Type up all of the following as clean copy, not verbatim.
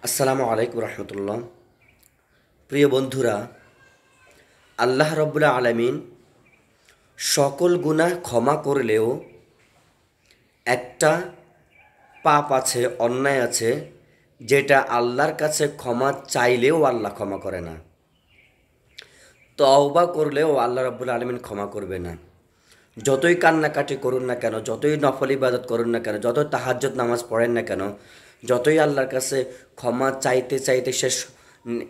আসসালামু আলাইকুম রহমতুল্লাহ। প্রিয় বন্ধুরা, আল্লাহ রব্বুল আলামিন সকল গুনাহ ক্ষমা করলেও একটা পাপ আছে, অন্যায় আছে, যেটা আল্লাহর কাছে ক্ষমা চাইলেও আল্লাহ ক্ষমা করে না। তওবা করলেও আল্লাহ রব্বুল আলামিন ক্ষমা করবে না। যতই কান্নাকাটি করুন না কেন, যতই নফল ইবাদত করুন না কেন, যতই তাহাজ্জুদ নামাজ পড়েন না কেন, যতই আল্লাহর কাছে ক্ষমা চাইতে চাইতে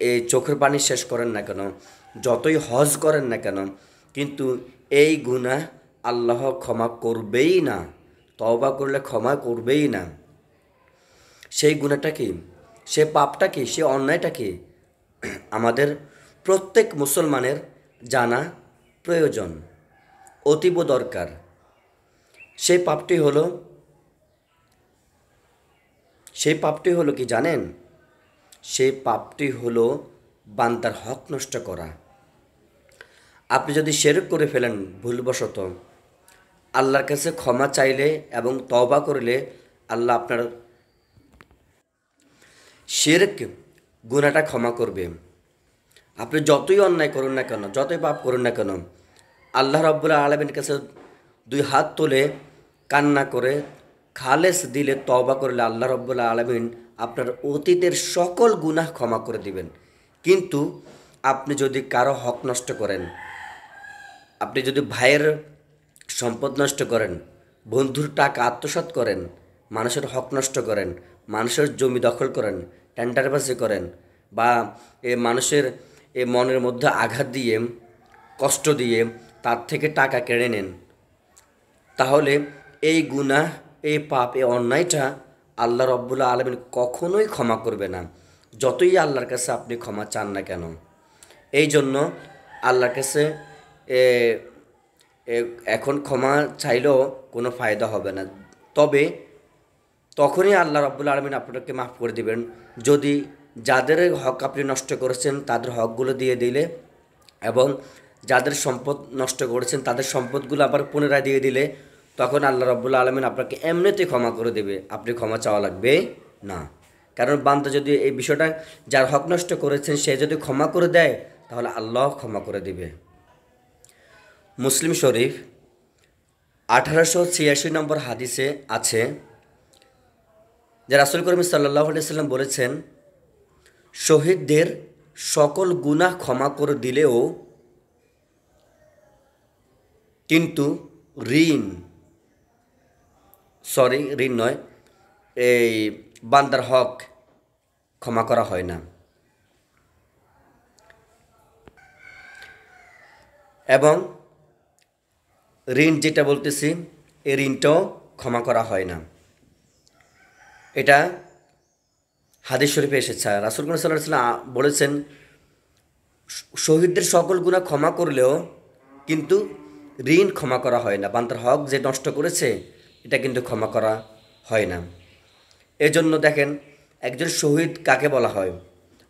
এই চোখের পানি শেষ করেন না কেন, যতই হজ করেন না কেন, কিন্তু এই গুনাহ আল্লাহ ক্ষমা করবেই না। তওবা করলে ক্ষমা করবেই না। সেই গুনাহটা কি, সে পাপটা কি, সে অন্যায়টা কি, আমাদের প্রত্যেক মুসলমানের জানা প্রয়োজন, অতীব দরকার। সেই পাপটি হলো কি জানেন? সেই পাপটি হলো বান্দার হক নষ্ট করা। আপনি যদি শিরক করে ফেলেন ভুলবশত, আল্লাহর কাছে ক্ষমা চাইলে এবং তওবা করলে আল্লাহ আপনার শিরক গুনাহটা ক্ষমা করবে। আপনি যতই অন্যায় করুন না কেন, যতই পাপ করুন না কেন, আল্লাহ রাব্বুল আলামিনের কাছে দুই হাত তুলে কান্না করে খালেস দিলে তওবা করলে আল্লাহ রাব্বুল আলামিন আপনার অতীতের সকল গুনাহ ক্ষমা করে দিবেন। কিন্তু আপনি যদি কারো হক নষ্ট করেন, আপনি যদি ভাইয়ের সম্পদ নষ্ট করেন, বন্ধুর টাকা আত্মসাৎ করেন, মানুষের হক নষ্ট করেন, মানুষের জমি দখল করেন, টেন্ডারবাজি করেন, বা মানুষের মনের মধ্যে আঘাত দিয়ে, কষ্ট দিয়ে তার থেকে টাকা কেড়ে নেন, তাহলে এই গুনাহ, এই পাপ, এই অন্যায়টা আল্লাহ রব্বুল আলামিন কখনোই ক্ষমা করবে না, যতই আল্লাহর কাছে আপনি ক্ষমা চান না কেন। এই জন্য আল্লাহর কাছে এখন ক্ষমা চাইলেও কোনো ফায়দা হবে না। তবে তখনই আল্লাহ রাব্বুল আলামিন আপনাকে মাফ করে দিবেন যদি যাদের হক আপনি নষ্ট করেছেন তাদের হকগুলো দিয়ে দিলে, এবং যাদের সম্পদ নষ্ট করেছেন তাদের সম্পদগুলো আবার পুনরায় দিয়ে দিলে, তখন আল্লাহ রাব্বুল আলামিন আপনাকে এমনিতেই ক্ষমা করে দেবে, আপনি ক্ষমা চাওয়া লাগবে না। কারণ বান্দা যদি এই বিষয়টা, যার হক নষ্ট করেছেন সে যদি ক্ষমা করে দেয়, তাহলে আল্লাহ ক্ষমা করে দিবে। মুসলিম শরীফ 1886 নম্বর হাদিসে আছে যে রাসূল করিম সাল্লাল্লাহু আলাইহি সাল্লাম বলেছেন, শহীদদের সকল গুনাহ ক্ষমা করে দিলেও কিন্তু ঋণ নয়, এই বান্দার হক ক্ষমা করা হয় না, এবং ঋণ যেটা বলতেছি এই ঋণটাও ক্ষমা করা হয় না। এটা হাদিস শরীফে এসেছে। রাসূল সাল্লাল্লাহু আলাইহি ওয়াসাল্লাম বলেছেন, শহীদদের সকল গুনাহ ক্ষমা করলেও কিন্তু ঋণ ক্ষমা করা হয় না, বান্দার হক যে নষ্ট করেছে এটা কিন্তু ক্ষমা করা হয় না। এজন্য দেখেন, একজন শহীদ কাকে বলা হয়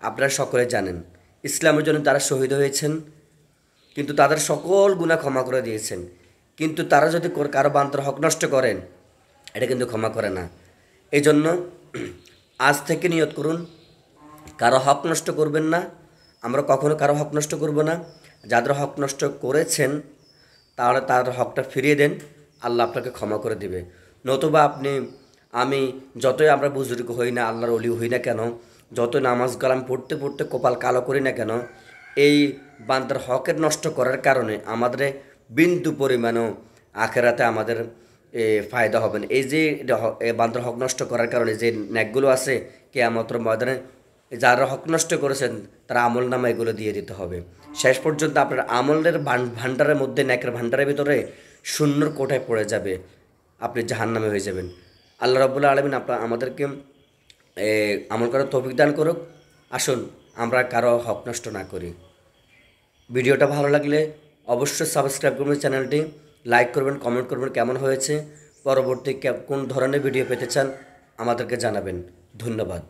আপনারা সকলে জানেন। ইসলামের জন্য তারা শহীদ হয়েছেন, কিন্তু তাদের সকল গুনাহ ক্ষমা করে দিয়েছেন। কিন্তু তারা যদি কারো বান্দার হক নষ্ট করেন, এটা কিন্তু ক্ষমা করে না। এই জন্য আজ থেকে নিয়ত করুন, কারো হক নষ্ট করবেন না। আমরা কখনো কারো হক নষ্ট করব না। যাদের হক নষ্ট করেছেন তাহলে তার হকটা ফিরিয়ে দেন, আল্লাহ আপনাকে ক্ষমা করে দিবে। নতুবা আমি যতই আমরা বুজুর্গ হই না, আল্লাহর ওলি হই না কেন, যত নামাজ কালাম পড়তে পড়তে কপাল কালো করি না কেন, এই বান্দার হকের নষ্ট করার কারণে আমাদের বিন্দু পরিমাণও আখেরাতে আমাদের ফায়দা হবে না। এই যে বান্দার হক নষ্ট করার কারণে যে ন্যাকগুলো আছে, কিয়ামতের ময়দানে যারা হক নষ্ট করেছেন তারা আমল নামা এগুলো দিয়ে দিতে হবে। শেষ পর্যন্ত আপনার আমলের ভাণ্ডারের মধ্যে, ন্যাকের ভাণ্ডারের ভিতরে শূন্যর কোঠায় পড়ে যাবে, আপনি জাহান্নামে হয়ে যাবেন। আল্লাহ রাব্বুল আলামিন আমাদেরকে আমল করার তৌফিক দান করুক। আসুন আমরা কারো হক নষ্ট না করি। ভিডিওটা ভালো লাগলে অবশ্যই সাবস্ক্রাইব করবেন চ্যানেলটি, লাইক করবেন, কমেন্ট করবেন কেমন হয়েছে, পরবর্তী কোন ধরনের ভিডিও পেতে চান আমাদেরকে জানাবেন। ধন্যবাদ।